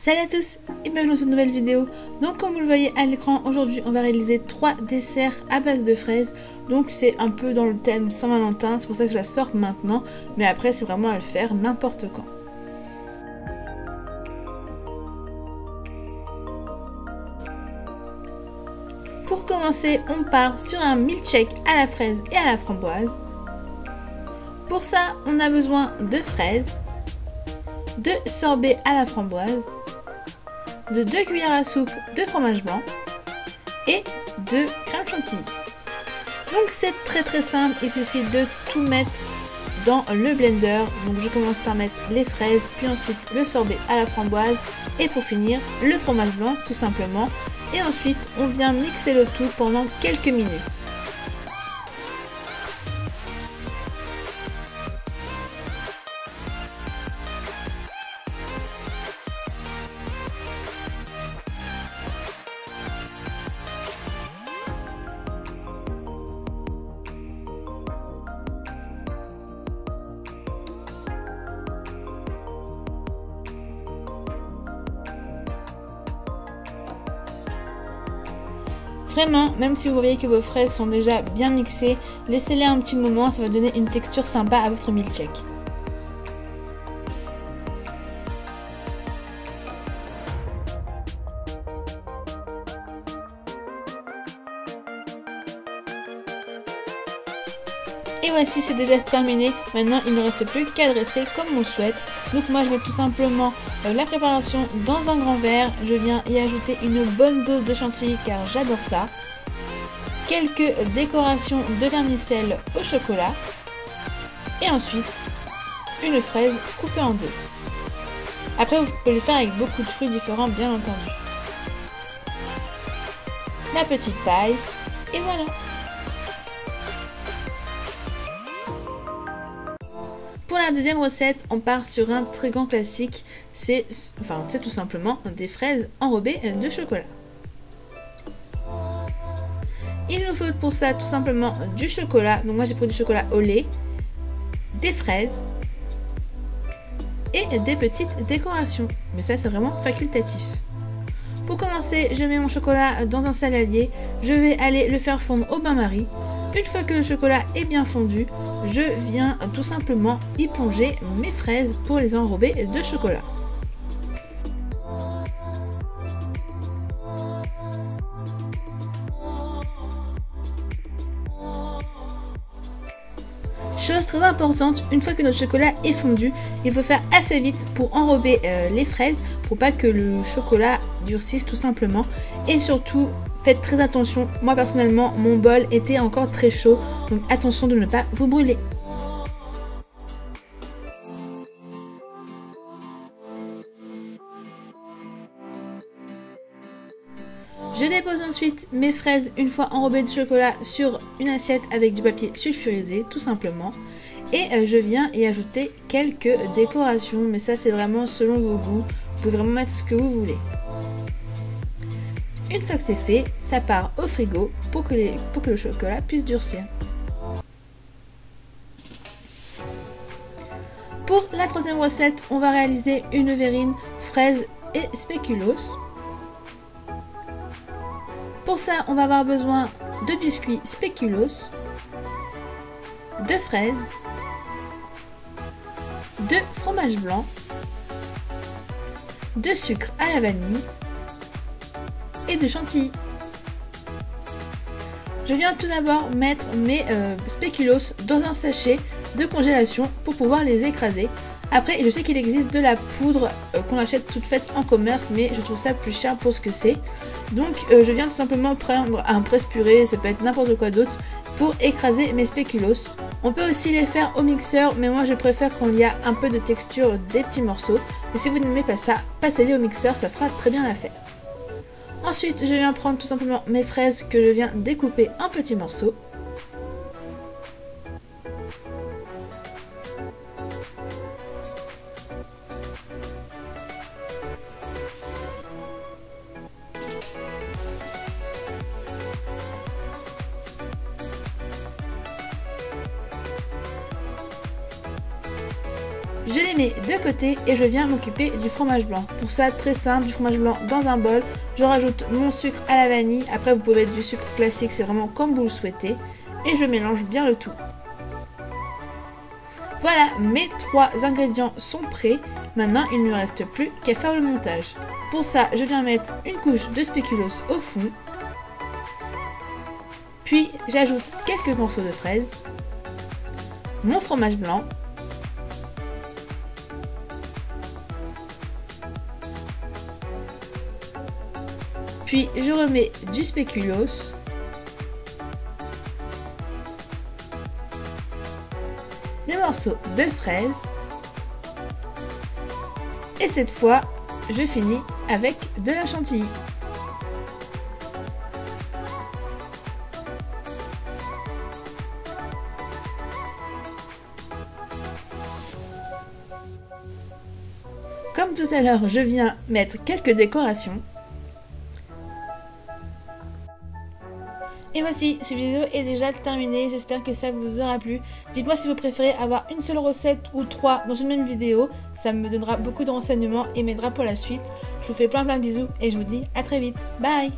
Salut à tous et bienvenue dans cette nouvelle vidéo. Donc comme vous le voyez à l'écran, aujourd'hui on va réaliser 3 desserts à base de fraises. Donc c'est un peu dans le thème Saint-Valentin, c'est pour ça que je la sors maintenant. Mais après c'est vraiment à le faire n'importe quand. Pour commencer, on part sur un milkshake à la fraise et à la framboise. Pour ça, on a besoin de fraises, de sorbet à la framboise, de 2 cuillères à soupe de fromage blanc et de crème chantilly. Donc c'est très simple, il suffit de tout mettre dans le blender. Donc je commence par mettre les fraises, puis ensuite le sorbet à la framboise et pour finir le fromage blanc tout simplement. Et ensuite on vient mixer le tout pendant quelques minutes. Vraiment, même si vous voyez que vos fraises sont déjà bien mixées, laissez-les un petit moment, ça va donner une texture sympa à votre milkshake. Et voici, c'est déjà terminé. Maintenant, il ne reste plus qu'à dresser comme on le souhaite. Donc moi, je mets tout simplement la préparation dans un grand verre. Je viens y ajouter une bonne dose de chantilly car j'adore ça. Quelques décorations de vermicelle au chocolat. Et ensuite, une fraise coupée en deux. Après, vous pouvez le faire avec beaucoup de fruits différents, bien entendu. La petite paille. Et voilà. Pour la deuxième recette, on part sur un très grand classique, c'est tout simplement des fraises enrobées de chocolat. Il nous faut pour ça tout simplement du chocolat, donc moi j'ai pris du chocolat au lait, des fraises et des petites décorations, mais ça c'est vraiment facultatif. Pour commencer, je mets mon chocolat dans un saladier, je vais aller le faire fondre au bain-marie. Une fois que le chocolat est bien fondu, je viens tout simplement y plonger mes fraises pour les enrober de chocolat. Chose très importante, une fois que notre chocolat est fondu, il faut faire assez vite pour enrober les fraises pour pas que le chocolat durcisse tout simplement. Et surtout, faites très attention, moi personnellement mon bol était encore très chaud, donc attention de ne pas vous brûler. Je dépose ensuite mes fraises une fois enrobées de chocolat sur une assiette avec du papier sulfurisé tout simplement. Et je viens y ajouter quelques décorations, mais ça c'est vraiment selon vos goûts, vous pouvez vraiment mettre ce que vous voulez. Une fois que c'est fait, ça part au frigo pour que le chocolat puisse durcir. Pour la troisième recette, on va réaliser une verrine fraise et spéculoos. Pour ça, on va avoir besoin de biscuits spéculoos, de fraises, de fromage blanc, de sucre à la vanille et de chantilly. Je viens tout d'abord mettre mes spéculoos dans un sachet de congélation pour pouvoir les écraser. Après, je sais qu'il existe de la poudre qu'on achète toute faite en commerce, mais je trouve ça plus cher pour ce que c'est. Donc je viens tout simplement prendre un presse-purée, ça peut être n'importe quoi d'autre, pour écraser mes spéculoos. On peut aussi les faire au mixeur, mais moi je préfère quand il y a un peu de texture des petits morceaux. Et si vous n'aimez pas ça, passez-les au mixeur, ça fera très bien l'affaire. Ensuite, je viens prendre tout simplement mes fraises que je viens découper en petits morceaux. Je les mets de côté et je viens m'occuper du fromage blanc. Pour ça, très simple, du fromage blanc dans un bol. Je rajoute mon sucre à la vanille. Après, vous pouvez mettre du sucre classique, c'est vraiment comme vous le souhaitez. Et je mélange bien le tout. Voilà, mes 3 ingrédients sont prêts. Maintenant, il ne me reste plus qu'à faire le montage. Pour ça, je viens mettre une couche de spéculoos au fond. Puis, j'ajoute quelques morceaux de fraises, mon fromage blanc, puis je remets du spéculoos, des morceaux de fraises, et cette fois, je finis avec de la chantilly. Comme tout à l'heure, je viens mettre quelques décorations. Et voici, cette vidéo est déjà terminée, j'espère que ça vous aura plu. Dites-moi si vous préférez avoir une seule recette ou 3 dans une même vidéo, ça me donnera beaucoup de renseignements et m'aidera pour la suite. Je vous fais plein de bisous et je vous dis à très vite. Bye!